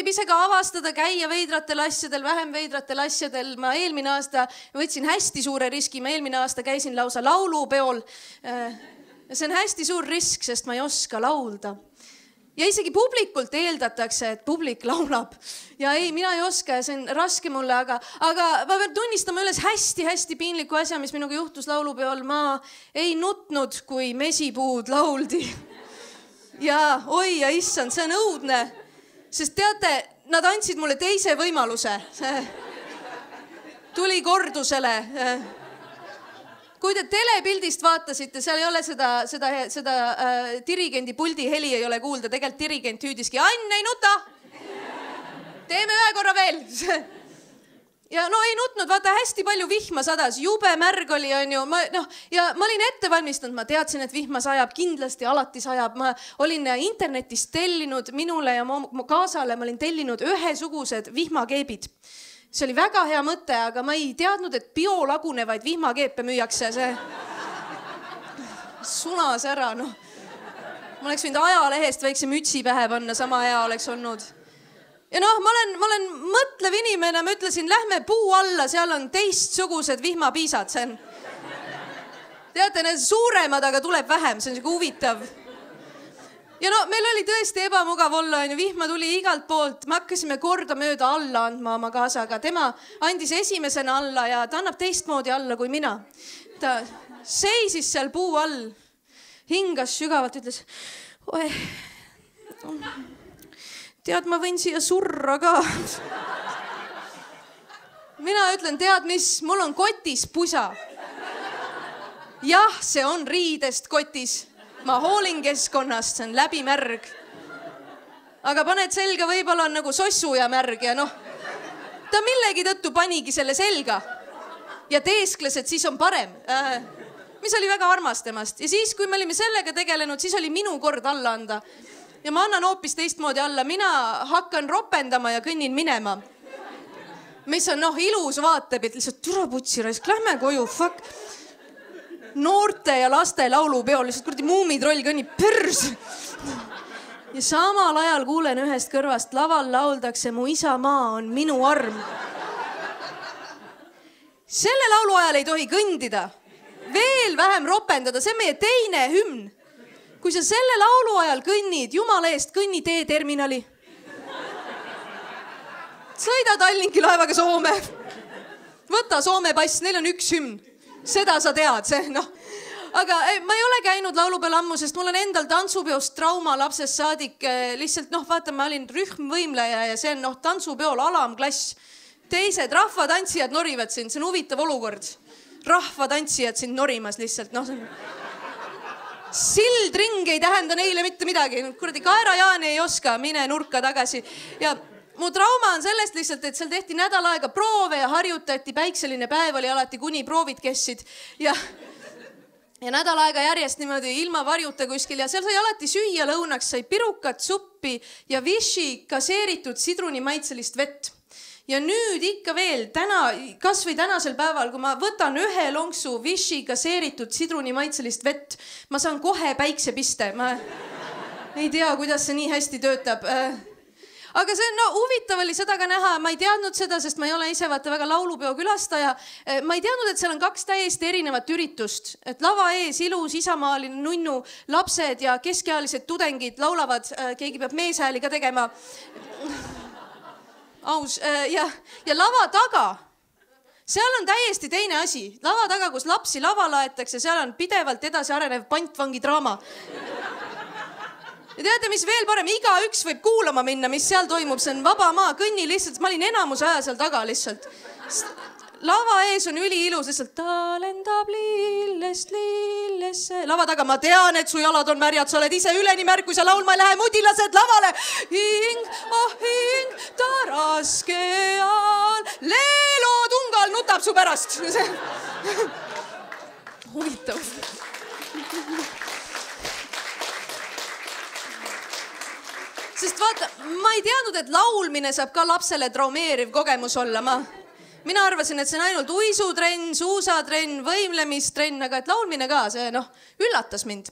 võib ise ka avastada, käia veidratel asjadel, vähem veidratel asjadel. Ma eelmine aasta võtsin hästi suure riski. Ma eelmine aasta käisin lausa laulupeol. See on hästi suur risk, sest ma ei oska laulda. Ja isegi publikult eeldatakse, et publik laulab. Ja ei, mina ei oska ja see on raske mulle, aga ma pean tunnistama üles hästi piinliku asja, mis minuga juhtus laulupeol. Ma ei nutnud, kui mesipuud lauldi. Ja oi ja issand, see on õudne. Sest teate, nad andsid mulle teise võimaluse. Tuli kordusele. Kui te telepildist vaatasite, seal ei ole seda dirigendi puldi heli ei ole kuulda. Tegelikult dirigent hüüdiski, Ann, ei nuta! Teeme ühe korra veel. Ja no ei nutnud, vaata hästi palju vihma sadas. Jube märg oli, on ju. Ja ma olin ette valmistanud, ma teadsin, et vihma sajab. Kindlasti alati sajab. Ma olin internetist tellinud minule ja mu kaasale. Ma olin tellinud ühesugused vihmakeebid. See oli väga hea mõte, aga ma ei teadnud, et biolagunevaid vihmakeepe müüakse. See sulas ära, noh. Ma oleks võinud ajalehest väikse mütsi pähe panna, sama hea oleks olnud. Ja noh, ma olen mõtlev inimene, ma ütlesin, lähme puu alla, seal on teistsugused vihmapiisad. See on... Teate, need suuremad, aga tuleb vähem, see on siuke huvitav. Ja no, meil oli tõesti ebamugav olla, vihma tuli igalt poolt. Me hakkasime korda mööda alla andma oma kaasaga. Tema andis esimesena alla ja ta annab teistmoodi alla kui mina. Ta seisis seal puu all, hingas sügavalt, ütles, oi, tead, ma võin siia surra ka. Mina ütlen, tead mis, mul on kotis pusa. Jah, see on riidest kotis. Ma hoolin keskkonnast, see on läbi märg. Aga paned selga, võib-olla on nagu sossu ja märg ja noh. Ta millegi tõttu panigi selle selga ja teeskles, et siis on parem. Mis oli väga armas temast. Ja siis, kui me olime sellega tegelenud, siis oli minu kord alla anda. Ja ma annan hoopis teistmoodi alla. Mina hakkan ropendama ja kõnnin minema. Mis on ilus vaatepilt, lihtsalt türaputsi raisk, lähme koju, fuck. Noorte ja laste laulupeol, lihtsalt kuradi muumitroll kõnnib pörs. Ja samal ajal kuulen ühest kõrvast, laval lauldakse, mu isamaa on minu arm. Selle laulu ajal ei tohi kõndida. Veel vähem ropendada, see on meie teine hümn. Kui sa selle laulu ajal kõnnid, jumala eest kõnni teeterminali. Sõida Tallinki laevaga Soome. Võta Soome pass, neil on üks hümn. Seda sa tead, see, noh. Aga ma ei ole käinud laulupeal ammu, sest mul on endal tantsupeost trauma lapsest saadik. Lihtsalt, vaata, ma olin rühmvõimleja ja see on, tantsupeol alamklass. Teised rahvatantsijad norivad sind, see on huvitav olukord. Rahvatantsijad sind norimas lihtsalt, Sildring ei tähenda neile mitte midagi. Kuradi Kaera-Jaani ei oska, mine nurka tagasi. Ja mu trauma on sellest lihtsalt, et seal tehti nädal aega proove ja harjutati. Päikseline päev oli alati, kuni proovid kessid. Ja nädal aega järjest niimoodi ilma varjuta kuskil. Ja seal sai alati süüa lõunaks, sai pirukat, suppi ja Vichy kaseeritud sidruni maitselist vett. Ja nüüd ikka veel, kas või tänasel päeval, kui ma võtan ühe lonksu Vichy kaseeritud sidruni maitselist vett, ma saan kohe päiksepiste. Ma ei tea, kuidas see nii hästi töötab. Aga see on huvitav oli seda ka näha, ma ei teadnud seda, sest ma ei ole ise vaata väga laulupeo külastaja. Ma ei teadnud, et seal on 2 täiesti erinevat üritust. Et lava ees ilus, isamaaline, nunnu, lapsed ja keskealised tudengid laulavad, keegi peab meeshääli ka tegema. Aus. Ja lava taga, seal on täiesti teine asi. Lava taga, kus lapsi lava laetakse, seal on pidevalt edasi arenev pantvangi draama. Ja teate, mis veel parem, iga üks võib kuulama minna, mis seal toimub, see on vaba maa, kõnni lihtsalt, ma olin enamuse aja seal taga lihtsalt. Lava ees on üli ilus, lihtsalt ta lendab lillest lillesse. Lava taga, ma tean, et su jalad on märjad, sa oled ise üleni märg, kui sa laulma ei lähe, mudilased lavale. Hing, oh hing, ta raske all, Leelo tungal nutab su pärast. Huvitav. Sest vaata, ma ei teadnud, et laulmine saab ka lapsele traumeeriv kogemus olla. Mina arvasin, et see on ainult uisutrenn, suusatrenn, võimlemistrenn, aga et laulmine ka, see üllatas mind.